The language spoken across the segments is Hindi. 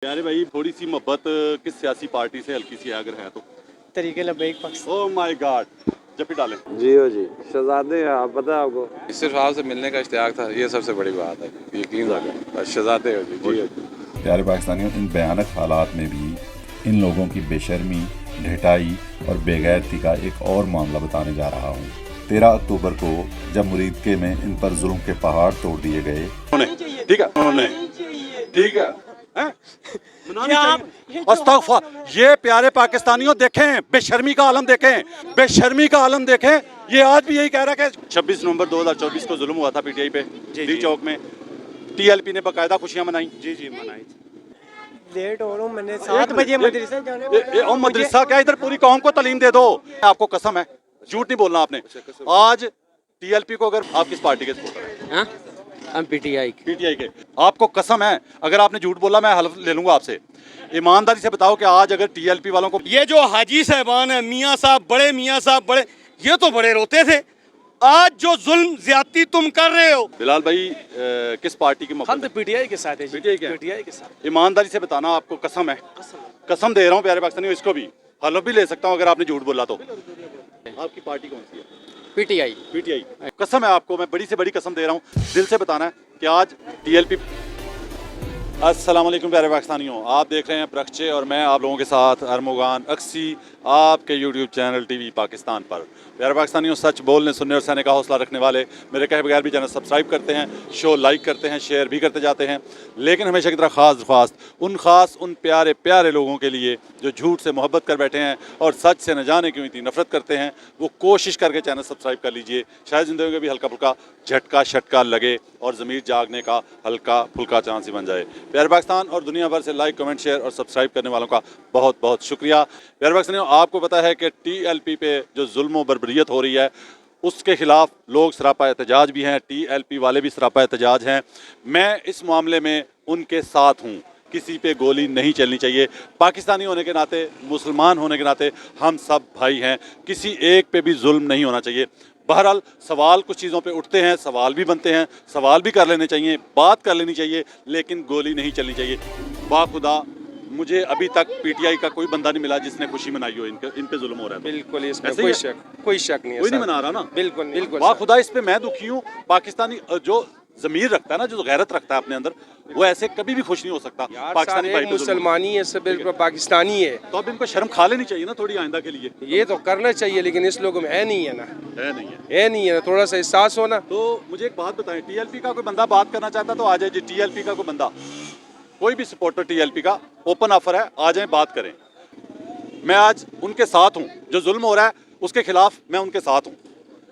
प्यारे भाई, थोड़ी सी मोहब्बत किस सियासी पार्टी से हल्की सी अगर है तो? तरीके Labbaik Pakistan. Oh my God, जब भी डालें। जी हो जी, शहजादे हैं आप, पता है आपको। सिर्फ आपसे मिलने का इश्तियाक था, ये सबसे बड़ी बात है। यकीन रखें, शहजादे हो जी। जी हो जी। प्यारे पाकिस्तानियों, इन भयानक हालात में भी इन लोगों की बेशर्मी, ढिठाई और बेगैरती का एक और मामला बताने जा रहा हूँ। 13 अक्टूबर को जब मुरीदके में इन पर जुल्म के पहाड़ तोड़ दिए गए, ठीक है उन्होंने, ठीक है अस्तगफुर। ये प्यारे पाकिस्तानियों देखें, बेशर्मी का आलम देखें, बेशर्मी का आलम देखें। ये आज भी यही कह रहा है कि 26 नवंबर 2024 को जुल्म हुआ था पीटीआई पे डी चौक में। टीएलपी ने बाकायदा खुशियां मनाई। जी मनाई। लेट हो रहा हूँ, मैंने 7 बजे मदरसा जाने वाला। मदरसा क्या, इधर पूरी कौम को तालीम दे दो। आपको कसम है, झूठ नहीं बोलना आपने। आज टीएलपी को अगर आप किस पार्टी के सपोर्टर हैं? हम पीटीआई के। आपको कसम है, अगर आपने झूठ बोला मैं हल्फ ले लूंगा आपसे। ईमानदारी से बताओ कि आज अगर टीएलपी वालों को, ये जो हाजी साहबान है, मियाँ साहब बड़े, ये तो बड़े रोते थे। आज जो जुल्म ज्यादती तुम कर रहे हो। बिलाल भाई किस पार्टी की? हम तो पीटीआई के साथ है। पीटीआई के साथ। ईमानदारी से बताना, आपको कसम है, कसम दे रहा हूँ प्यारे पाकिस्तानियों, इसको भी हल्फ भी ले सकता हूँ अगर आपने झूठ बोला तो। आपकी पार्टी कौन सी है? पीटीआई। कसम है आपको, मैं बड़ी से बड़ी कसम दे रहा हूँ, दिल से बताना है कि आज टीएलपी। अस्सलाम वालेकुम प्यारे पाकिस्तानियों, आप देख रहे हैं प्रक्षे और मैं आप लोगों के साथ अरमुगान अक्सी आपके यूट्यूब चैनल टीवी पाकिस्तान पर। प्यारे पाकिस्तानियों, सच बोलने, सुनने और सहने का हौसला रखने वाले मेरे कहे बगैर भी चैनल सब्सक्राइब करते हैं, शो लाइक करते हैं, शेयर भी करते जाते हैं। लेकिन हमेशा की तरह ख़ास उन प्यारे प्यारे लोगों के लिए जो झूठ से मोहब्बत कर बैठे हैं और सच से न जाने क्यों इतनी नफरत करते हैं, वो कोशिश करके चैनल सब्सक्राइब कर लीजिए। शायद ज़िंदगी में भी हल्का फुल्का झटका शटका लगे और ज़मीर जागने का हल्का फुल्का चांस ही बन जाए। प्यारे पाकिस्तान और दुनिया भर से लाइक, कमेंट, शेयर और सब्सक्राइब करने वालों का बहुत बहुत शुक्रिया। प्यारे पाकिस्तानियों, आपको पता है कि टीएलपी पे जो जुल्म व बर्बरियत हो रही है, उसके खिलाफ लोग सरापा एहतजाज भी हैं, टीएलपी वाले भी सरापा एहतजाज हैं। मैं इस मामले में उनके साथ हूँ। किसी पे गोली नहीं चलनी चाहिए। पाकिस्तानी होने के नाते, मुसलमान होने के नाते हम सब भाई हैं, किसी एक पे भी जुल्म नहीं होना चाहिए। बहरहाल सवाल कुछ चीज़ों पे उठते हैं, सवाल भी बनते हैं, सवाल भी कर लेने चाहिए, बात कर लेनी चाहिए, लेकिन गोली नहीं चलनी चाहिए। बाखुदा मुझे अभी तक पीटीआई का कोई बंदा नहीं मिला जिसने खुशी मनाई हो इन पे जुल्म हो रहा है। बिल्कुल, इसमें कोई शक नहीं है। कोई नहीं मना रहा ना। बिल्कुल बाखुदा इस पे मैं दुखी हूँ। पाकिस्तानी जो ज़मीर रखता है ना, जो गैरत रखता है अपने अंदर, वो ऐसे कभी भी खुश नहीं हो सकता। पाकिस्तानी भाई मुसलमानी है, सब बिल्कुल पाकिस्तानी है, तो अब इनको शर्म खा लेनी चाहिए ना थोड़ी आइंदा के लिए। ये तो करना चाहिए, लेकिन इस लोगों में है नहीं है ना, थोड़ा सा एहसास हो ना। तो मुझे एक बात बताएं, टीएलपी का कोई बंदा बात करना चाहता तो आ जाए जी। टीएलपी का कोई बंदा, कोई भी सपोर्टर टीएलपी का, ओपन ऑफर है, आ जाए बात करें। मैं आज उनके साथ हूँ, जो जुल्म हो रहा है उसके खिलाफ मैं उनके साथ हूँ।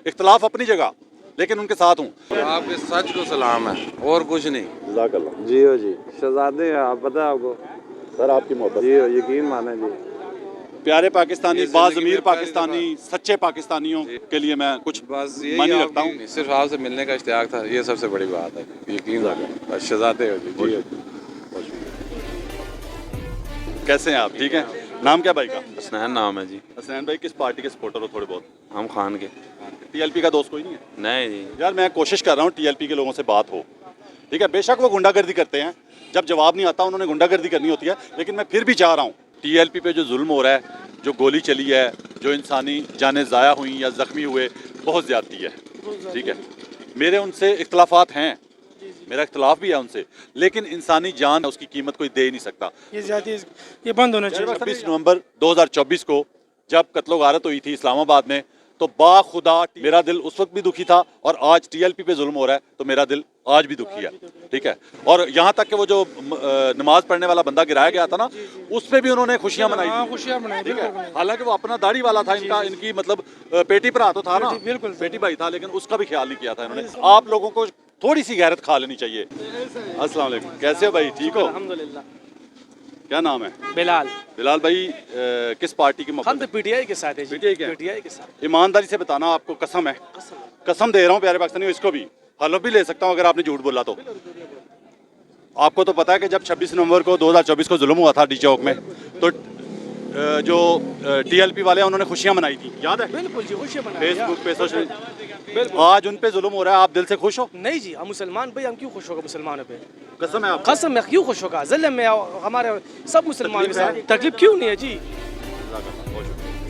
इख्तलाफ अपनी जगह, लेकिन उनके साथ हूँ। आपके सच को सलाम है और कुछ नहीं। जज़ाकल्लाह। जी हो जी, शहजादे हैं आप, पता है आपको। सर आपकी मोहब्बत। जी हो, यकीन माने जी। प्यारे पाकिस्तानी, बाज़मीर पाकिस्तानी, सच्चे पाकिस्तानियों के लिए मैं कुछ बस मानी रखता हूँ। सिर्फ आपसे मिलने का इश्तियाक था, ये सबसे बड़ी बात है। यकीन रखें, शहजादे हो जी। कैसे हैं आप? ठीक हैं? नाम क्या भाई का? हसनैन नाम है जी। हसनैन भाई, किस पार्टी के सपोर्टर हो? थोड़े बहुत। हम खान के। टीएलपी का दोस्त कोई नहीं है? नहीं जी। यार मैं कोशिश कर रहा हूँ टीएलपी के लोगों से बात हो, ठीक है। बेशक वो गुंडागर्दी करते हैं, जब जवाब नहीं आता उन्होंने गुंडागर्दी करनी होती है, लेकिन मैं फिर भी चाह रहा हूँ टीएलपी पे जो जुल्म हो रहा है, जो गोली चली है, जो इंसानी जानें ज़ाया हुई या ज़ख्मी हुए, बहुत ज़्यादती है, ठीक है। मेरे उनसे इख्तलाफात हैं, मेरा इख्तलाफ भी है उनसे, लेकिन इंसानी जान उसकी कीमत कोई दे ही नहीं सकता। ये बंद होना चाहिए। 26 नवंबर 2024 को जब कत्लो गारत हुई थी इस्लामाबाद में, तो बाखुदा मेरा दिल उस वक्त भी दुखी था, और आज टीएलपी पे जुल्म हो रहा है तो मेरा दिल आज भी दुखी है, ठीक है। और यहाँ तक कि वो जो नमाज पढ़ने वाला बंदा गिराया गया था ना, उस पर भी उन्होंने खुशियाँ मनाई थी, ठीक है। हालांकि वो अपना दाढ़ी वाला था, इनकी मतलब पेटी पर तो था ना, बिल्कुल पेटी भाई था, लेकिन उसका भी ख्याल नहीं किया था इन्होंने। आप लोगों को थोड़ी सी गैरत खा लेनी चाहिए। अस्सलाम वालेकुम, कैसे हो भाई? ठीक हो? अल्हम्दुलिल्लाह। क्या नाम है? बिलाल भाई किस पार्टी के? हम तो पीटीआई के साथ है। पीटीआई के साथ। ईमानदारी से बताना, आपको कसम है, कसम दे रहा हूँ प्यारे पाकिस्तानियों, इसको भी हल्फ भी ले सकता हूँ अगर आपने झूठ बोला तो। आपको तो पता है कि जब 26 नवंबर को 2024 को जुल्म हुआ था डी चौक में, तो जो टीएलपी वाले हैं उन्होंने खुशियां मनाई थी, याद है? बिल्कुल जी, खुशी मनाएं। फेसबुक पे, सोशल, आज उन पे जुल्म हो रहा है, आप दिल से खुश हो? नहीं जी, हम मुसलमान भाई, हम क्यों खुश होगा मुसलमानों पे? कसम है आपको? कसम में क्यों खुश होगा? ज़िल्म में हमारे सब मुसलमान के साथ तकलीफ क्यों नहीं है जी?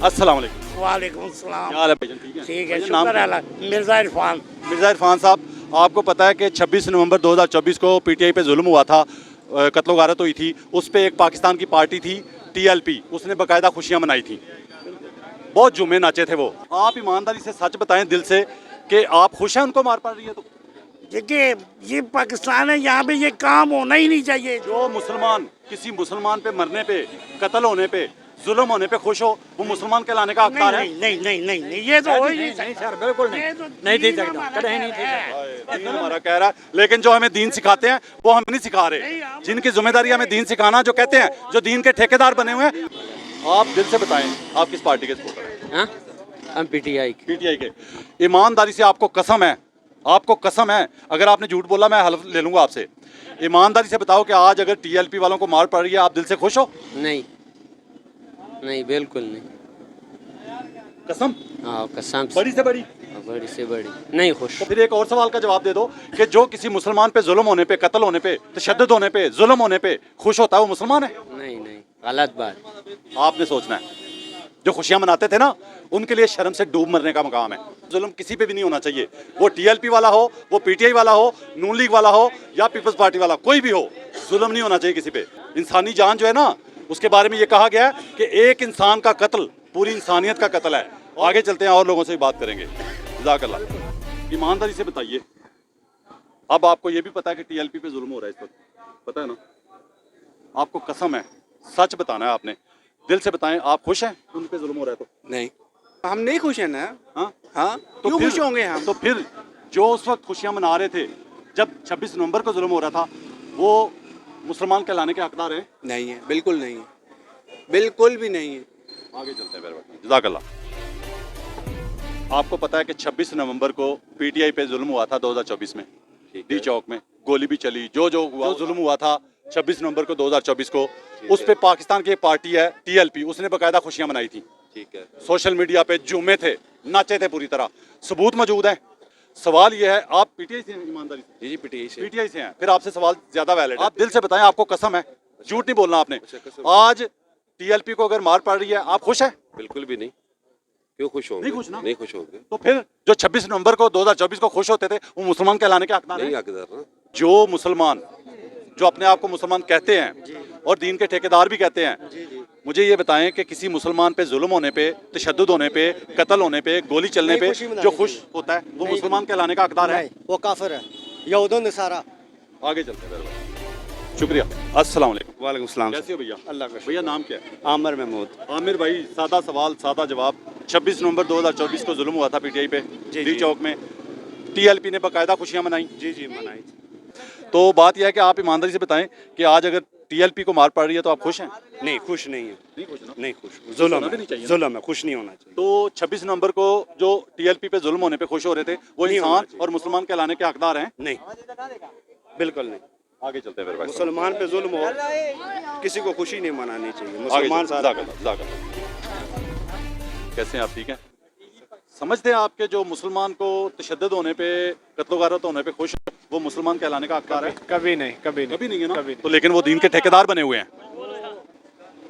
अस्सलाम वालेकुम। वालेकुम सलाम। क्या हाल है भाईजान, ठीक है? ठीक है, भाईजान, नाम शुक्र क्या है? अल्लाह। मिर्जा इरफान। मिर्जा इरफान साहब, आपको पता है कि 26 नवंबर 2024 को पीटीआई पे जुल्म हुआ था, कत्लो गारत हुई थी, उस पे एक पाकिस्तान की पार्टी थी टीएलपी, उसने बाकायदा खुशियां मनाई थी, बहुत जुम्मे नाचे थे वो। आप ईमानदारी से सच बताएं दिल से कि आप खुश हैं उनको मार पड़ रही है तो? देखिए, ये पाकिस्तान है, यहाँ पे ये काम होना ही नहीं चाहिए। जो मुसलमान किसी मुसलमान पे मरने पे, कत्ल होने पे, जुल्म होने पे खुश हो, वो मुसलमान कहलाने का हकदार है? नहीं नहीं नहीं नहीं, ये तो हो ही नहीं सर, बिल्कुल नहीं, नहीं दे सकता, कहीं नहीं दे सकता। दीन हमारा कह रहा है, लेकिन जो हमें दीन सिखाते हैं वो हम नहीं सिखा रहे। जिनकी जिम्मेदारी हमें दीन सिखाना, जो कहते हैं, जो दीन के ठेकेदार बने हुए हैं। आप दिल से बताएं, आप किस पार्टी के सपोर्टर हैं? हम पीटीआई पीटीआई के। ईमानदारी से आपको कसम है, आपको कसम है, अगर आपने झूठ बोला मैं हल्फ ले लूंगा आपसे। ईमानदारी से बताओ कि आज अगर टीएलपी वालों को मार पड़ रही है, आप दिल से खुश हो? नहीं नहीं, बिल्कुल नहीं। कसम? हाँ, कसम बड़ी से बड़ी? बड़ी से बड़ी नहीं खुश। तो फिर एक और सवाल का जवाब दे दो कि जो किसी मुसलमान पे जुल्म होने पे, कत्ल होने पे, तशद्दुद होने पे, जुल्म होने पे खुश होता है, वो मुसलमान है? नहीं नहीं, गलत बात। आपने सोचना है। जो खुशियां मनाते थे ना, उनके लिए शर्म से डूब मरने का मकाम है। जुल्म किसी पे भी नहीं होना चाहिए, वो टीएलपी वाला हो, वो पीटीआई वाला हो, नून लीग वाला हो या पीपल्स पार्टी वाला, कोई भी हो, जुल्म नहीं होना चाहिए किसी पे। इंसानी जान जो है ना, उसके बारे में ये कहा गया है कि एक इंसान का कत्ल पूरी इंसानियत का कत्ल है। आगे चलते हैं और लोगों से भी बात करेंगे। जज़ाकल्लाह। ईमानदारी से बताइए, अब आपको ये भी पता है कि टीएलपी पे जुल्म हो रहा है इस वक्त, पता है ना? आपको कसम है, सच बताना है आपने, दिल से बताएं, आप खुश हैं उन पे जुल्म हो रहा है तो? नहीं, हम नहीं खुश हैं ना। हाँ हाँ, तो क्यों फिर खुश होंगे हम? तो फिर जो उस वक्त खुशियां मना रहे थे जब 26 नवंबर को जुल्म हो रहा था, वो मुसलमान कहलाने के हकदार हैं? नहीं है, बिल्कुल नहीं है, बिल्कुल भी नहीं है। आगे चलते हैं मेरे भाई। जज़ाकल्लाह। आपको पता है कि 26 नवंबर को पीटीआई पे जुल्म हुआ था 2024 में, डी चौक में गोली भी चली, जो हुआ, जुल्म हुआ था 26 नवंबर को 2024 को, उस पे पाकिस्तान की एक पार्टी है टीएलपी, उसने बाकायदा खुशियां मनाई थी। ठीक है। सोशल मीडिया पे झूमे थे, नाचे थे पूरी तरह, सबूत मौजूद है। सवाल ये है, आप पीटीआई से हैं? ईमानदारी से? जी पीटीआई से। पीटीआई से हैं, फिर आपसे सवाल ज्यादा वैलिड है। आप दिल से बताएं, आपको कसम है, झूठ नहीं बोलना आपने। आज टीएलपी को अगर मार पड़ रही है, आप खुश हैं? बिल्कुल भी नहीं। क्यों खुश होंगे? नहीं खुश ना? नहीं खुश होंगे। तो फिर जो 26 नवंबर को 2024 को खुश होते थे, वो मुसलमान कहलाने के हकदार नहीं हैं? हकदार ना। जो मुसलमान, जो अपने आप को मुसलमान कहते हैं और दीन के ठेकेदार भी कहते हैं, मुझे ये बताएं कि किसी मुसलमान पे जुल्म होने पे, तशद्दुद होने पे, कत्ल होने पे, गोली चलने पे जो खुश होता है, वो मुसलमान कहलाने का हकदार है? वो काफिर है, यहूद नसारा। आगे चलते हैं मेरे भाई। शुक्रिया। अस्सलाम वालेकुम। वालेकुम सलाम। कैसे हो भैया? अल्लाह का भैया नाम क्या है? आमिर महमूद। आमिर भाई, सादा सवाल सादा जवाब। 26 नवंबर 2024 को जुल्म हुआ था पीटीआई पे, डी चौक में, टीएलपी ने बाकायदा खुशियां मनाई। जी जी, मनाई। तो बात यह है कि आप ईमानदारी से बताएं कि आज अगर टीएलपी को मार पड़ रही है तो आप खुश हैं? नहीं, खुश नहीं है। नहीं खुश ना? नहीं खुश, होना जुल्म भी नहीं है, चाहिए ना? जुल्म है, खुश नहीं होना चाहिए। तो 26 नवंबर को जो टीएलपी पे जुल्म होने पे खुश हो रहे थे, वो नहीं होना इंसान चाहिए। और मुसलमान कहलाने के हकदार हैं? नहीं, बिल्कुल नहीं। आगे चलते हैं मेरे भाई। मुसलमान पे जुल्म हो, किसी को खुशी नहीं मनानी चाहिए। आगे मुसलमान चलते हैं। साथ ज़ाकल्लाह। कैसे हैं आप, ठीक हैं? समझते हैं आपके जो मुसलमान को तशद्दुद होने पे, कत्ल-गारत होने पे खुश है, वो मुसलमान कहलाने का हकदार है? कभी नहीं, कभी नहीं, कभी नहीं है ना? कभी नहीं। तो लेकिन वो दीन के ठेकेदार बने हुए हैं।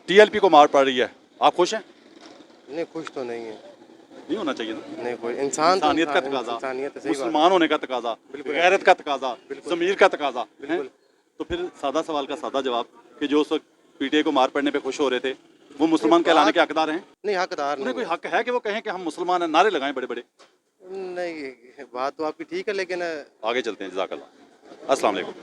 टीएलपी को मार पड़ रही है, आप खुश हैं? नहीं, खुश तो नहीं है। नहीं होना चाहिए ना? नहीं, कोई इंसान इंसानियत का तकाजा, इंसानियत है, सही बात। मुसलमान होने का तकाजा, गैरत का तकाजा, ज़मीर का तकाजा है। तो फिर सादा सवाल का सादा जवाब कि जो उस वक्त पीटीआई को मार पड़ने पे खुश हो रहे थे, वो मुसलमान कहलाने के हकदार हैं? नहीं, हकदार उन्हें कोई नहीं। हक है कि वो कहें कि हम मुसलमान हैं, नारे लगाएं बड़े बड़े? नहीं, बात तो आपकी ठीक है, लेकिन आगे चलते हैं। जज़ाकल्लाह। अस्सलाम वालेकुम।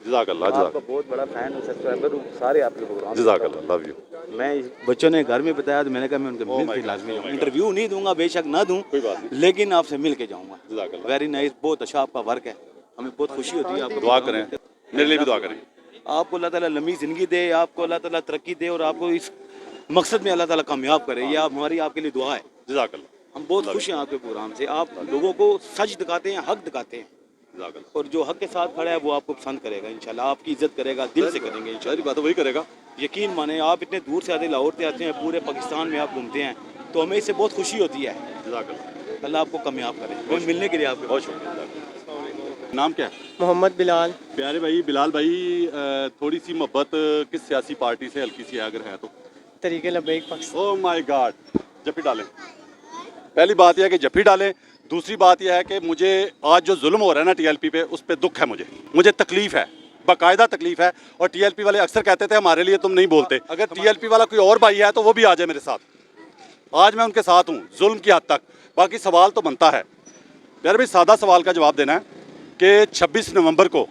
जज़ाकल्लाह। आपका बहुत बड़ा फैन हूँ, सब्सक्राइबर हूँ, सारे आपके प्रोग्राम। जज़ाकल्लाह, लव यू। मैं बच्चों ने घर में बताया तो मैंने कहा मैं उनके मिल के लाजमी जाऊँ। इंटरव्यू नहीं दूंगा, बेशक ना दूं, कोई बात नहीं, लेकिन आपसे मिल के जाऊँगा। जज़ाकल्लाह। वेरी नाइस, बहुत अच्छा आपका वर्क है, हमें बहुत खुशी होती है। आपको दुआ करें, मेरे लिए भी दुआ करें। आपको अल्लाह ताला लंबी ज़िंदगी दे, आपको अल्लाह ताला तरक्की दे और आपको इस मकसद में अल्लाह ताला कामयाब करे। ये हमारी आपके लिए दुआ है। जज़ाकल्लाह। हम बहुत खुश हैं आपके प्रोग्राम से। आप लोगों को सच दिखाते हैं, हक दिखाते हैं, जज़ाकल्लाह। और जो हक के साथ खड़ा है वो आपको पसंद करेगा इंशाल्लाह, आपकी इज्जत करेगा, दिल से करेंगे इंशाल्लाह। सारी बात वही करेगा। यकीन माने आप इतने दूर से आते, लाहौर से आते हैं, पूरे पाकिस्तान में आप घूमते हैं, तो हमें इससे बहुत खुशी होती है। अल्लाह आपको कामयाब करे। हमें मिलने के लिए आपके बहुत शुक्रिया। नाम क्या है? मोहम्मद बिलाल। प्यारे भाई बिलाल भाई, थोड़ी सी मोहब्बत किस सियासी पार्टी से हल्की सी है अगर है तो? तरीके लब्बैक पाकिस्तान। ओह माय गॉड, जफ्फी डालें। पहली बात यह है कि जफ्फी डालें। दूसरी बात यह है कि मुझे आज जो जुल्म हो रहा है ना टीएलपी पे, उस पर दुख है, मुझे तकलीफ है, बाकायदा तकलीफ है। और टीएलपी वाले अक्सर कहते थे हमारे लिए तुम नहीं बोलते। अगर टीएलपी वाला कोई और भाई है तो वो भी आ जाए मेरे साथ। आज मैं उनके साथ हूँ जुल्म की हद तक। बाकी सवाल तो बनता है यार भाई, सादा सवाल का जवाब देना है कि 26 नवंबर को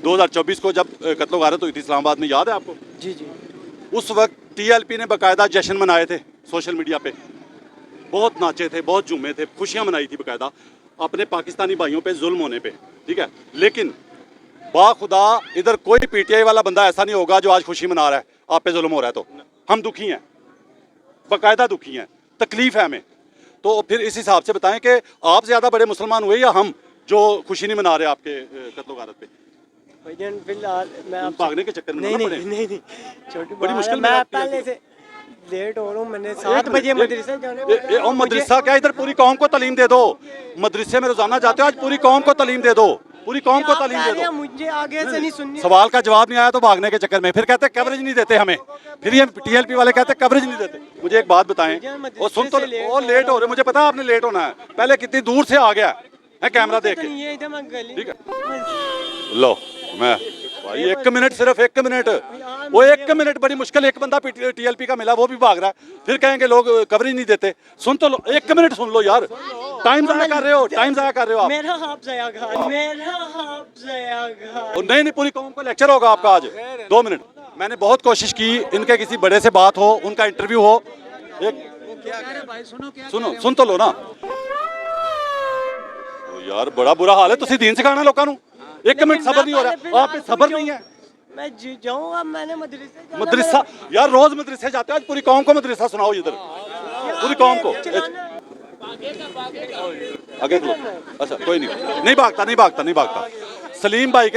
2024 को जब कत्लो गारत हुई थी इस्लामाबाद में, याद है आपको? जी जी। उस वक्त टीएलपी ने बाकायदा जश्न मनाए थे सोशल मीडिया पे, बहुत नाचे थे, बहुत झूमे थे, खुशियाँ मनाई थी बाकायदा अपने पाकिस्तानी भाइयों पे जुल्म होने पे, ठीक है। लेकिन बाखुदा इधर कोई पीटीआई वाला बंदा ऐसा नहीं होगा जो आज खुशी मना रहा है आप पे जुल्म हो रहा है। तो हम दुखी हैं, बाकायदा दुखी हैं, तकलीफ है हमें। तो फिर इस हिसाब से बताएं कि आप ज़्यादा बड़े मुसलमान हुए या हम जो खुशी नहीं मना रहे आपके कत्लो गारत पे? भाईजान फिलहाल मैं भागने के चक्कर में नहीं छोटी बड़ी मुश्किल में मैं पहले से लेट हो रहा हूँ। मैंने 7 बजे मदरसे जाने और मदरसा क्या, इधर पूरी कौम को तालीम दे दो। मदरसे में रोजाना जाते हो, आज पूरी कौम को तालीम दे दो, पूरी कौम को तालीम दे दो। मुझे आगे से नहीं सुननी। सवाल का जवाब नहीं आया तो भागने के चक्कर में फिर कहते हैं कवरेज नहीं देते हमें। फिर ये टीएलपी वाले कहते हैं कवरेज नहीं देते। मुझे एक बात बताएं, और सुन तो, और लेट हो रहे, मुझे पता है आपने लेट होना है, पहले कितनी दूर से आ गया है कैमरा देख के, ठीक है। लो मैं भाई 1 मिनट, सिर्फ 1 मिनट, वो 1 मिनट बड़ी मुश्किल, एक बंदा टीएलपी का मिला वो भी भाग रहा है, फिर कहेंगे लोग कवरेज नहीं देते। सुन तो लो, 1 मिनट सुन लो यार, टाइम ज़ाया कर रहे हो, टाइम ज़ाया कर रहे हो आप। मेरा हाफ ज़ाया कर, मेरा हाफ ज़ाया कर। नहीं, पूरी कौम को लेक्चर होगा आपका आज। 2 मिनट। मैंने बहुत कोशिश की इनके किसी बड़े से बात हो, उनका इंटरव्यू हो। एक सुन तो लो ना यार, बड़ा बुरा हाल है। तुसी दीन सिखाना लोगों को। 1 मिनट सबर नहीं हो रहा, आप पे सबर नहीं है। मैं जाऊँ, अब मैंने मदरसा यार, रोज मदरसे जाते हो, आज पूरी कौम को मदरसा सुनाओ इधर, पूरी कौम को। आगे तो अच्छा कोई नहीं भागता। सलीम भाई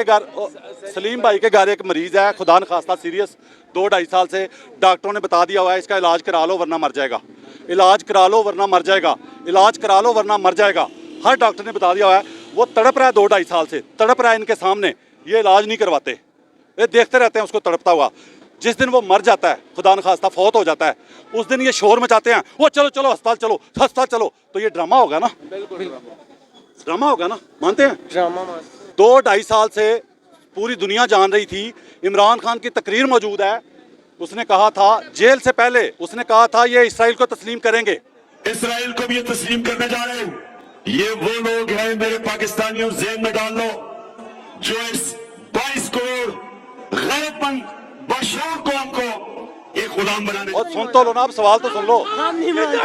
के घर एक मरीज है, खुदा न खास्ता सीरियस, 2-2.5 साल से। डॉक्टरों ने बता दिया हुआ है इसका इलाज करा लो वरना मर जाएगा, इलाज करा लो वरना मर जाएगा, इलाज करा लो वरना मर जाएगा। हर डॉक्टर ने बता दिया हुआ है। वो तड़प रहा है 2-2.5 साल से, तड़प रहा है इनके सामने, ये इलाज नहीं करवाते, ये देखते रहते हैं उसको तड़पता हुआ। जिस दिन वो मर जाता है, खुदा न खास्ता फौत हो जाता है, उस दिन ये शोर मचाते हैं, वो चलो अस्पताल चलो। तो ये ड्रामा होगा ना, ड्रामा होगा ना, मानते हैं? ड्रामा 2-2.5 साल से पूरी दुनिया जान रही थी। इमरान खान की तकरीर मौजूद है, उसने कहा था जेल से पहले, उसने कहा था ये इसराइल को तस्लीम करेंगे, इसराइल को भी ये तस्लीम करने जा रहे हैं। ये वो लोग हैं, मेरे पाकिस्तानियों जेल में डाल लो, जो इस 22 करोड़ गैरतमंद बशूर कौम को एक गुलाम बनाने। और सुन तो लो ना, आप सवाल तो सुन लो। हम नहीं मानते।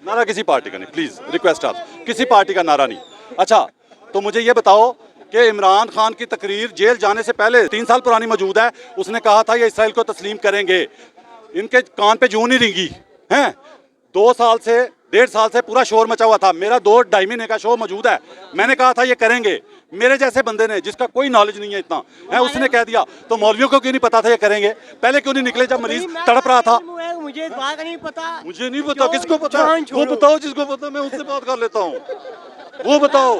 नारा किसी पार्टी का नहीं, प्लीज रिक्वेस्ट, आप किसी पार्टी का नारा नहीं। अच्छा तो मुझे ये बताओ कि इमरान खान की तकरीर जेल जाने से पहले 3 साल पुरानी मौजूद है, उसने कहा था ये इसराइल को तस्लीम करेंगे। इनके कान पे जूं नहीं रिंगी हैं। 1.5 साल से पूरा शोर मचा हुआ था। मेरा 2-2.5 महीने का शो मौजूद है, मैंने कहा था ये करेंगे। मेरे जैसे बंदे ने, जिसका कोई नॉलेज नहीं है इतना है, उसने कह दिया। तो मौलवियों को क्यों नहीं पता था ये करेंगे? पहले क्यों नहीं निकले जब मरीज तड़प रहा था? मुझे बात नहीं पता। मुझे नहीं पता, किसको पता? वो बताओ जिसको पता, मैं उससे बात कर लेता हूँ। वो बताओ,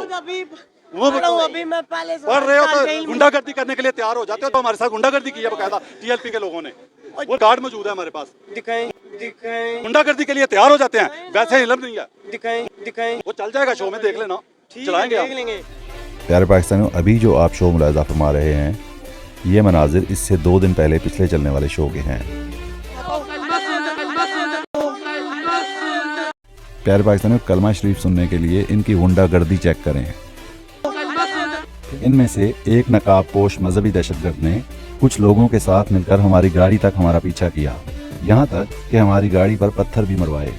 वो बताओ। अभी मैं पहले पढ़ रहे हो तो गुंडागर्दी करने के लिए तैयार हो जाते हो। तो हमारे साथ गुंडागर्दी की है बकायदा टीएलपी के लोगों ने, वो कार्ड मौजूद है हमारे पास। दिखाएं। गुंडागर्दी के लिए तैयार हो जाते हैं, वैसे इल्म नहीं है। दिखाएं। वो चल जाएगा शो में, देख लेना, चलाएंगे आप। प्यारे पाकिस्तानियों, अभी जो आप शो मुलाहिज़ा फरमा रहे हैं, ये मनाजिर इससे 2 दिन पहले पिछले चलने वाले शो के हैं। प्यारे पाकिस्तानियों, कलमा शरीफ सुनने के लिए इनकी गुंडागर्दी चेक करें। इनमें से एक नकाब पोश मजहबी दहशतगर्द ने कुछ लोगों के साथ मिलकर हमारी गाड़ी तक हमारा पीछा किया, यहाँ तक कि हमारी गाड़ी पर पत्थर भी मरवाए।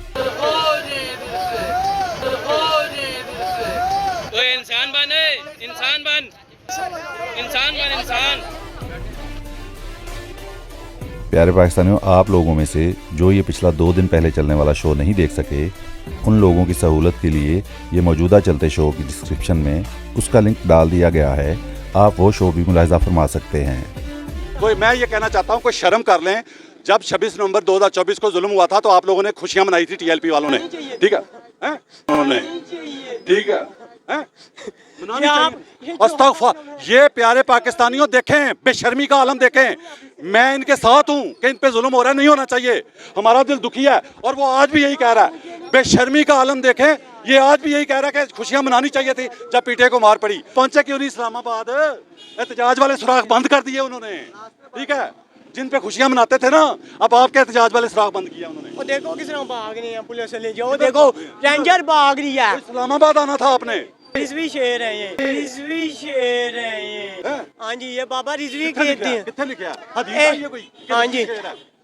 प्यारे पाकिस्तानियों, आप लोगों में से जो ये पिछला 2 दिन पहले चलने वाला शो नहीं देख सके, उन लोगों की सहूलत के लिए ये मौजूदा चलते शो की डिस्क्रिप्शन में उसका लिंक डाल दिया गया है। आप वो शो भी मुलाहिज़ा फरमा सकते हैं। कोई मैं ये कहना चाहता हूँ कोई शर्म कर लें। जब 26 नवंबर 2024 को जुल्म हुआ था तो आप लोगों ने खुशियां मनाई थी टीएलपी वालों ने, ठीक है, हैं? उन्होंने, ठीक है, हैं? मनानी चाहिए। अस्तगफुर। ये प्यारे पाकिस्तानियों देखें, बेशर्मी का आलम देखें। मैं इनके साथ हूँ कि इन पे जुल्म हो रहा है, नहीं होना चाहिए। हमारा दिल दुखी है और वो आज भी यही कह रहा है। बेशर्मी का आलम देखें, ये आज भी यही कह रहा है कि खुशियां मनानी चाहिए थी जब पीटीआई को मार पड़ी। पहुंचे क्यों नहीं इस्लामाबाद? एहतजाज वाले सुराख बंद कर दिए उन्होंने, ठीक है, जिन पे खुशियां मनाते थे ना, अब आपके एहतजाज वाले सुराख बंद किया उन्होंने। वो देखो किस तरह भाग रही है, पुलिस ले जाओ, देखो रेंजर भाग रही है। इस्लामाबाद आना था आपने। रिजवी शेर है ये, रिजवी शेर है ये। हाँ जी, ये बाबा रिजवी कहते हैं। कितने लिखा है? हदीस है ये कोई? हाँ जी।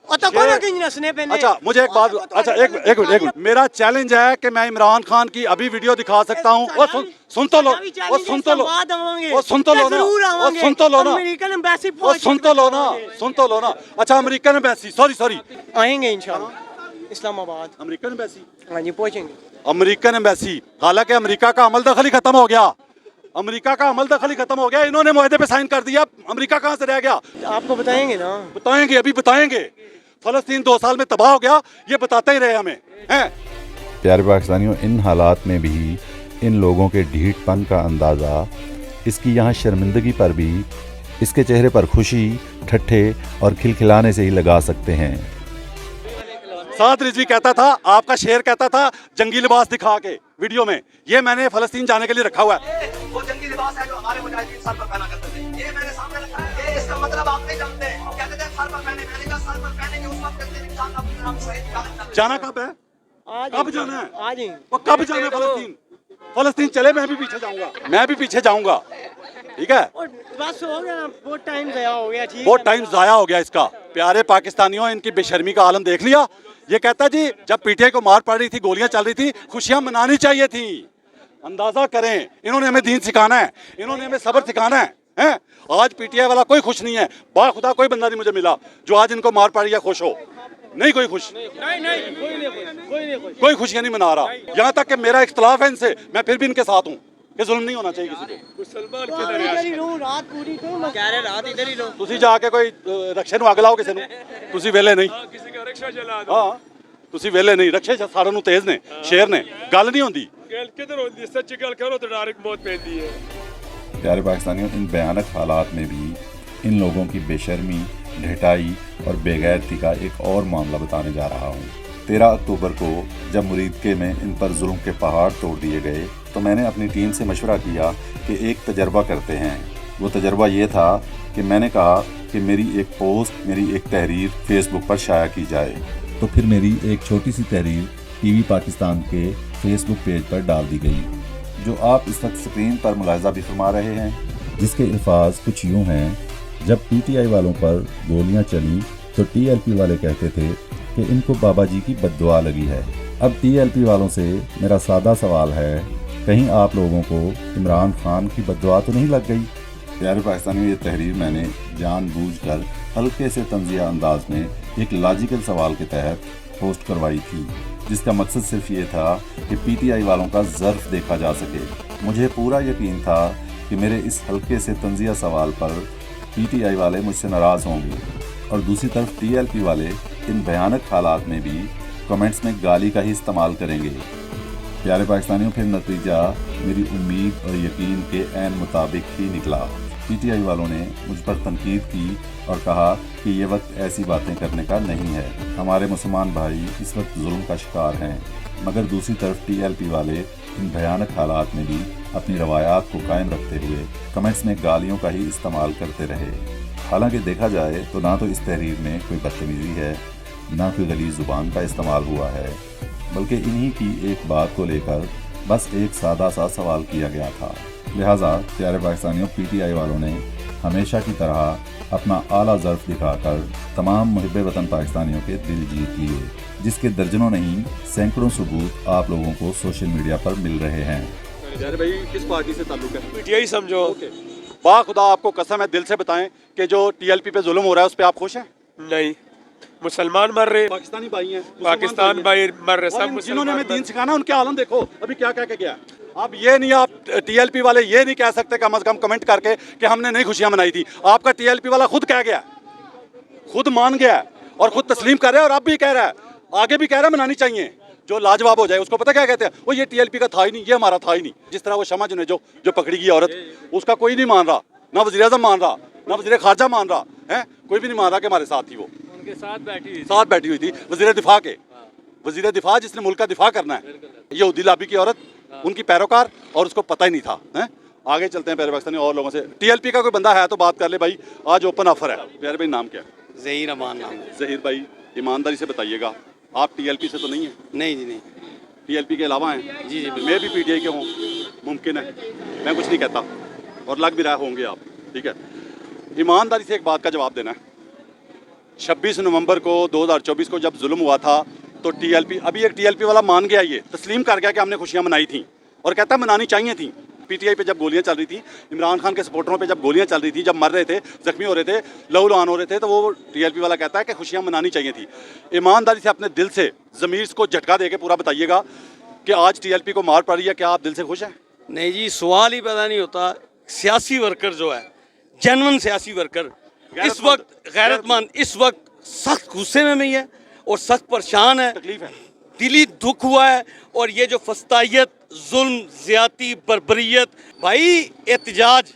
और तो कौन है नसने पे? अच्छा मुझे एक बात, अच्छा एक मिनट, मेरा चैलेंज है कि मैं इमरान खान की अभी वीडियो दिखा सकता हूँ। वो सुन तो लो, वो सुन तो लो, वो सुन तो लो ना, वो सुन तो लो ना, अमेरिकन एम्बेसी वो सुन तो लो ना, सुन तो लो ना। अच्छा अमेरिकन एम्बेसी, सॉरी आएंगे इंशाल्लाह इस्लामाबाद। अमेरिकन एम्बेसी, हाँ जी पहुंचेंगे। अमेरिकन एम्बेसी, हालांकि अमेरिका का अमल दखल ही खत्म हो गया। अमेरिका का अमल दखल ही खत्म हो गया। इन्होंने मुआहदे पे साइन कर दिया, अमेरिका कहाँ से रह गया? आपको बताएंगे ना, बताएंगे, अभी बताएंगे। फलस्तीन 2 साल में तबाह हो गया, ये बताते ही रहे हमें, हैं? प्यारे पाकिस्तानियों, इन हालात में भी इन लोगों के ढीठपन का अंदाज़ा इसकी यहाँ शर्मिंदगी पर भी इसके चेहरे पर खुशी, ठट्ठे और खिलखिलाने से ही लगा सकते हैं। साद रिजवी कहता था, आपका शेर कहता था जंगी लिबास दिखा के वीडियो में, ये मैंने फलस्तीन जाने के लिए रखा हुआ है। वो जंगी लिबास है जो हमारे मुजाहिदीन सर पर पहना करते थे, ये मैंने सामने रखा है। ये इसका मतलब आप नहीं जानते। कहते थे सर पर पहने, मैंने कहा सर पर पहने के उस वक्त कहते इंसान अपने नाम शहीद। जाना कब है? कब जाना है? आज ही। वो कब जाना है फलस्तीन? फलस्तीन चले, मैं भी पीछे जाऊंगा, मैं भी पीछे जाऊंगा, ठीक है। बस हो गया, बहुत टाइम ज़ाया हो गया, ठीक है। बहुत टाइम ज़ाया हो गया इसका। प्यारे पाकिस्तानियों, इनकी बेशर्मी का आलम देख लिया। ये कहता जी जब पीटीआई को मार पड़ रही थी, गोलियां चल रही थी, खुशियां मनानी चाहिए थी। अंदाजा करें, इन्होंने हमें दीन सिखाना है, इन्होंने हमें सब्र सिखाना है, हैं? आज पीटीआई वाला कोई खुश नहीं है। बाखुदा कोई बंदा नहीं मुझे मिला जो आज इनको मार पड़ रही है खुश हो। नहीं कोई खुश, कोई खुशियां नहीं मना रहा। यहाँ तक कि मेरा इख्तलाफ है इनसे, मैं फिर भी इनके साथ हूँ कि जुल्म नहीं होना चाहिए किसी को। रात पूरी कह रहे, रात इधर ही लो। ਤੁਸੀਂ ਜਾ ਕੇ ਕੋਈ ਰਕਸ਼ੇ ਨੂੰ ਅੱਗ ਲਾਓ ਕਿਸੇ ਨੂੰ, ਤੁਸੀਂ ਵੇਲੇ ਨਹੀਂ। किसी का रिक्शा जला दो। ਹਾਂ ਤੁਸੀਂ ਵੇਲੇ ਨਹੀਂ, ਰਕਸ਼ੇ ਸਾਰਿਆਂ ਨੂੰ ਤੇਜ਼ ਨੇ, ਸ਼ੇਰ ਨੇ, ਗੱਲ ਨਹੀਂ ਹੁੰਦੀ। गल किधर होती है? सच्ची गल करो तो डायरेक्ट मौत पैंदी है। प्यारे पाकिस्तानियों, इन भयानक हालात में भी इन लोगों की बेशर्मी, ढिठाई और बेगैरती का एक और मामला बताने जा रहा हूँ। 13 अक्टूबर को जब मुरीदके में इन पर जुल्म के पहाड़ तोड़ दिए गए तो मैंने अपनी टीम से मशवरा किया कि एक तजर्बा करते हैं। वो तजर्बा ये था कि मैंने कहा कि मेरी एक पोस्ट, मेरी एक तहरीर फेसबुक पर शाया की जाए। तो फिर मेरी एक छोटी सी तहरीर टीवी पाकिस्तान के फेसबुक पेज पर डाल दी गई, जो आप इस वक्त स्क्रीन पर मुलाहिजा भी फरमा रहे हैं, जिसके अल्फाज कुछ यूँ हैं। जब पीटीआई वालों पर गोलियां चली तो टीएलपी वाले कहते थे कि इनको बाबा जी की बद्दुआ लगी है। अब टीएलपी वालों से मेरा सादा सवाल है, कहीं आप लोगों को इमरान खान की बद्दुआ तो नहीं लग गई? प्यारे पाकिस्तानियों, ये तहरीर मैंने जानबूझकर हल्के से तंजिया अंदाज में एक लॉजिकल सवाल के तहत पोस्ट करवाई थी, जिसका मकसद सिर्फ ये था कि पीटीआई वालों का ज़र्फ देखा जा सके। मुझे पूरा यकीन था कि मेरे इस हल्के से तंजिया सवाल पर पीटीआई वाले मुझसे नाराज़ होंगे और दूसरी तरफ टीएलपी वाले इन भयानक हालात में भी कमेंट्स में गाली का ही इस्तेमाल करेंगे। प्यारे पाकिस्तानियों, फिर नतीजा मेरी उम्मीद और यकीन के ऐन मुताबिक ही निकला। पीटीआई वालों ने मुझ पर तनकीद की और कहा कि ये वक्त ऐसी बातें करने का नहीं है, हमारे मुसलमान भाई इस वक्त जुल्म का शिकार हैं। मगर दूसरी तरफ टीएलपी वाले इन भयानक हालात में भी अपनी रवायात को कायम रखते हुए कमेंट्स में गालियों का ही इस्तेमाल करते रहे। हालांकि देखा जाए तो ना तो इस तहरीर में कोई बदतमीज़ी है, ना कोई गलीज़ ज़ुबान का इस्तेमाल हुआ है, बल्कि इन्हीं की एक बात को लेकर बस एक सादा सा सवाल किया गया था। लिहाजा प्यारे पाकिस्तानियों, पीटीआई वालों ने हमेशा की तरह अपना आला ज़र्फ दिखाकर तमाम मुहिब्बे वतन पाकिस्तानियों के दिल जीत लिए, जिसके दर्जनों नहीं सैकड़ों सबूत आप लोगों को सोशल मीडिया पर मिल रहे हैं। यार भाई किस पार्टी से ताल्लुक है? पीटीआई समझो। बाखुदा आपको कसम है, दिल से बताएं कि जो टीएलपी पे जुल्म हो रहा है उस पे आप खुश हैं? नहीं, मुसलमान मर रहे, पाकिस्तानी भाई हैं, पाकिस्तान भाई मर रहे, सब जिन्होंने हमें दीन सिखाना उनके आलम देखो अभी क्या कह के गया। अब ये नहीं, आप टीएलपी वाले ये नहीं कह सकते कम से कम कमेंट करके कि हमने नहीं खुशियां मनाई थी। आपका टीएलपी वाला खुद कह गया खुद मान गया है और खुद तस्लीम कर रहा है और अब भी कह रहा है, आगे भी कह रहा है मनानी चाहिए। जो लाजवाब हो जाए उसको पता क्या कहते हैं, वो ये टीएलपी का था ही नहीं, ये हमारा था ही नहीं। जिस तरह वो शमा जुने जो पकड़ी गई औरत, उसका कोई नहीं मान रहा, ना वज़ीर आज़म मान रहा, ना वज़ीर ख़ारजा मान रहा है, कोई भी नहीं मान रहा कि हमारे साथ थी। वो उनके साथ बैठी हुई थी वज़ीर दिफा के, वज़ीर दिफा जिसने मुल्क का दिफा करना है, यहूदी लाबी की औरत, उनकी पैरोकार, और उसको पता ही नहीं था। हैं, आगे चलते हैं प्यारे पाकिस्तानी और लोगों से। टीएलपी का कोई बंदा है तो बात कर ले भाई, आज ओपन ऑफर है। प्यारे भाई नाम क्या है? ज़हीर अमान नाम है। ज़हीर भाई ईमानदारी से बताइएगा, आप टीएलपी से तो नहीं है? नहीं जी नहीं। टीएलपी के अलावा हैं? जी जी मैं भी पीटीआई के हूँ, मुमकिन है, मैं कुछ नहीं कहता और लग भी रहा होंगे आप, ठीक है। ईमानदारी से एक बात का जवाब देना है। 26 नवंबर को 2024 को जब जुल्म हुआ था तो टीएलपी, अभी एक टीएलपी वाला मान गया, ये तस्लीम कर गया कि हमने खुशियाँ मनाई थी और कहता है मनानी चाहिए थी। पीटीआई पे जब गोलियां चल रही थी, इमरान खान के सपोर्टरों पे जब गोलियां चल रही थी, जब मर रहे थे, जख्मी हो रहे थे, लहूलुहान हो रहे थे, तो वो टीएलपी वाला कहता है कि खुशियां मनानी चाहिए थी। ईमानदारी से अपने दिल से ज़मीर को झटका दे के पूरा बताइएगा कि आज टीएलपी को मार पड़ी है, क्या आप दिल से खुश हैं? नहीं जी, सवाल ही पैदा नहीं होता। सियासी वर्कर जो है, जेन्युइन सियासी वर्कर, इस वक्त गैरतमंद, इस वक्त सख्त गुस्से में भी है और सख्त परेशान है, तकलीफ है, दिली दुख हुआ है। और ये जो फस्तायत, जुल्म, ज़्यादती, बर्बरियत, भाई एहतजाज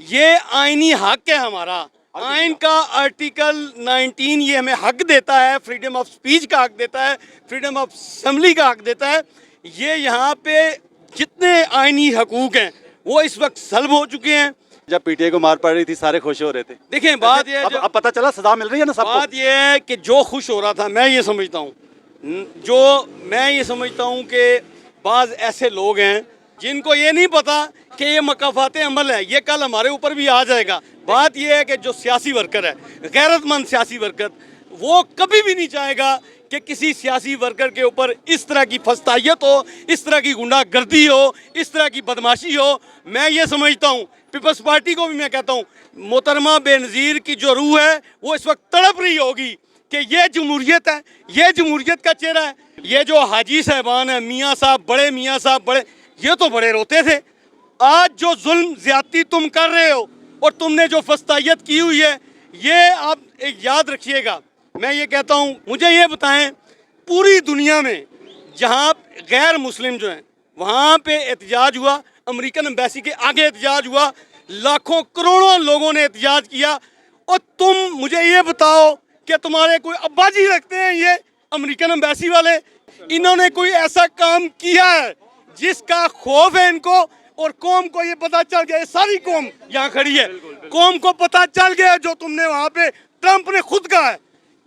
ये आइनी हक है हमारा। आइन का आर्टिकल 19 ये हमें हक देता है, फ्रीडम ऑफ स्पीच का हक देता है, फ्रीडम ऑफ असेंबली का हक देता है। ये यहाँ पे जितने आइनी हकूक हैं वो इस वक्त सल्ब हो चुके हैं। जब पीटीआई को मार पड़ रही थी सारे खुश हो रहे थे। देखें बात ये अब पता चला सजा मिल रही है ना सबको। बात ये है कि जो खुश हो रहा था, मैं ये समझता हूँ कि बाज़ ऐसे लोग हैं जिनको ये नहीं पता कि ये मकाफात अमल है, ये कल हमारे ऊपर भी आ जाएगा। बात ये है कि जो सियासी वर्कर है, गैरतमंद सियासी वर्कर, वो कभी भी नहीं चाहेगा कि किसी सियासी वर्कर के ऊपर इस तरह की फस्तायत हो, इस तरह की गुंडागर्दी हो, इस तरह की बदमाशी हो। मैं ये समझता हूँ, पीपल्स पार्टी को भी मैं कहता हूँ, मोहतरमा बेनज़ीर की जो रूह है वो इस वक्त तड़प रही होगी कि ये जमहूरियत है, ये जमहूरियत का चेहरा है। ये जो हाजी साहबान है, मियाँ साहब बड़े, ये तो बड़े रोते थे। आज जो जुल्म ज़्यादती तुम कर रहे हो और तुमने जो फस्तायत की हुई है, ये आप एक याद रखिएगा। मैं ये कहता हूँ, मुझे ये बताएं, पूरी दुनिया में जहाँ गैर मुस्लिम जो हैं वहाँ पे एहतजाज हुआ, अमेरिकन एम्बेसी के आगे एहतजाज हुआ, लाखों करोड़ों लोगों ने एहतजाज किया, और तुम मुझे ये बताओ कि तुम्हारे कोई अब्बाजी रखते हैं ये अमेरिकन एम्बेसी वाले? इन्होंने कोई ऐसा काम किया है जिसका खौफ है इनको? और कौम को ये पता चल गया, ये सारी कौम यहाँ खड़ी है, कौम को पता चल गया जो तुमने वहाँ पे, ट्रंप ने खुद कहा है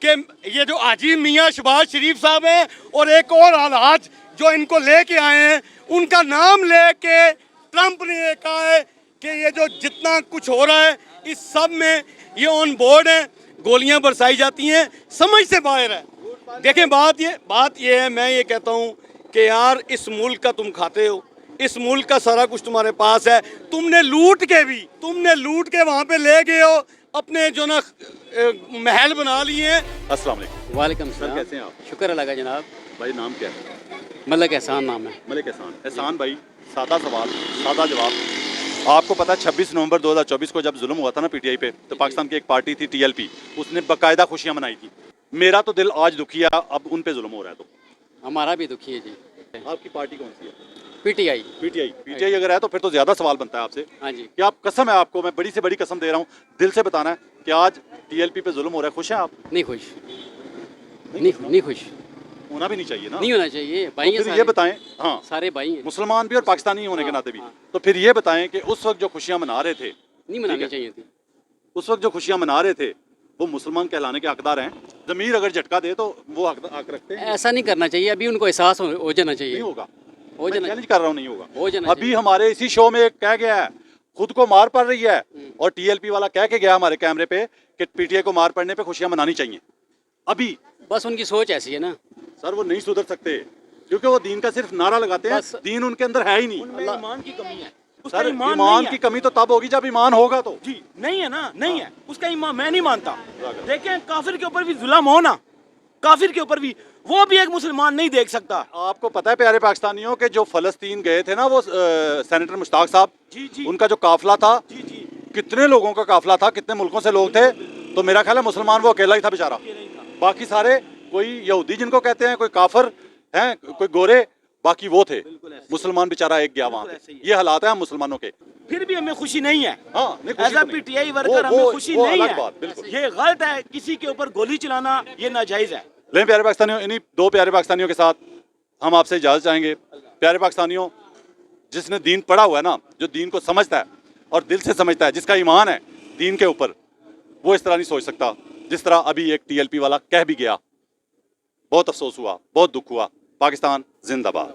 कि ये जो हाजी मियाँ शहबाज शरीफ साहब हैं और एक और अलहाज जो इनको लेके आए हैं, उनका नाम लेके ट्रंप ने ये कहा है कि ये जो जितना कुछ हो रहा है इस सब में ये ऑन बोर्ड है, गोलियां बरसाई जाती हैं, समझ से बाहर है। देखें बात ये है, मैं ये कहता हूँ कि यार इस मुल्क का तुम खाते हो, इस मुल्क का सारा कुछ तुम्हारे पास है, तुमने लूट के वहाँ पे ले गए हो, अपने जो ना महल बना लिए हैं। अस्सलाम वालेकुम। वालेकुम सलाम। कैसे हैं आप? शुक्र अल्लाह का जनाब। भाई नाम क्या है? मलिक एहसान नाम है। मलिक एहसान भाई, सादा सवाल सादा जवाब। आपको पता है 26 नवंबर 2024 को जब जुल्म हुआ था ना पीटीआई पे, तो पाकिस्तान की एक पार्टी थी टीएलपी, उसने बाकायदा खुशियां मनाई थी। मेरा तो दिल आज दुखी है, अब उन पे जुल्म हो रहा है। तो हमारा भी दुखी है जी। आपकी पार्टी कौन सी है? पीटीआई अगर है तो फिर तो ज्यादा सवाल बनता है आपसे। हाँ जी। कि आप, कसम है आपको, मैं बड़ी से बड़ी कसम दे रहा हूँ, दिल से बताना है कि आज टीएलपी पे जुल्म हो रहा है, खुश हैं आप? नहीं खुश, नहीं खुश होना भी नहीं चाहिए ना, नहीं होना चाहिए भाई। तो फिर ये बताएं, हाँ सारे भाई हैं, मुसलमान भी और पाकिस्तानी होने के नाते भी, तो फिर ये बताएं कि उस वक्त जो खुशियां मना रहे थे, नहीं मनानी चाहिए थी। उस वक्त जो खुशियां मना रहे थे वो मुसलमान कहलाने के हकदार हैं? ज़मीर अगर झटका दे तो वो हक रखते हैं? ऐसा नहीं करना चाहिए, अभी उनको एहसास हो जाना चाहिए। नहीं होगा, हो जाना, चैलेंज कर रहा हूँ, नहीं होगा, हो जाना। अभी हमारे इसी शो में एक कह गया है, खुद को मार पड़ रही है, और टीएलपी वाला कह के गया हमारे कैमरे पे कि पीटीआई को मार पड़ने पे खुशियां मनानी चाहिए। अभी बस उनकी सोच ऐसी है ना सर, वो नहीं सुधर सकते क्योंकि वो दीन का सिर्फ नारा लगाते हैं, दीन उनके अंदर है ही नहीं। ईमान की कमी है सर, ईमान की कमी तो तब होगी जब ईमान होगा तो। जी नहीं है ना, नहीं है उसका ईमान, मैं नहीं मानता। देखें काफिर के ऊपर भी जुल्म हो ना, काफिर के ऊपर भी, वो भी एक मुसलमान नहीं देख सकता। आपको पता है प्यारे पाकिस्तानियों के जो फलस्तीन गए थे ना, वो सेनेटर मुश्ताक साहब, जी जी, उनका जो काफिला था, जी जी, कितने लोगों का काफिला था, कितने मुल्कों से लोग थे, तो मेरा ख्याल है मुसलमान वो अकेला ही था बेचारा, बाकी सारे कोई यहूदी जिनको कहते हैं, कोई काफर हैं, कोई गोरे, बाकी वो थे। मुसलमान बेचारा एक गया वहाँ पे। ये हालात हैं हम मुसलमानों के। फिर भी हमें खुशी नहीं है। हाँ, एज पीटीआई वर्कर हमें खुशी नहीं है। ये गलत है, किसी के ऊपर गोली चलाना ये नाजायज है। लेकिन प्यारे पाकिस्तानियों, इन्हीं दो प्यारे पाकिस्तानियों के साथ हम आपसे इजाजत चाहेंगे। प्यारे पाकिस्तानियों, जिसने दीन पढ़ा हुआ है ना, जो दीन को समझता है और दिल से समझता है, जिसका ईमान है दीन के ऊपर, वो इस तरह नहीं सोच सकता जिस तरह अभी एक टीएलपी वाला कह भी गया। बहुत अफसोस हुआ, बहुत दुख हुआ। पाकिस्तान जिंदाबाद।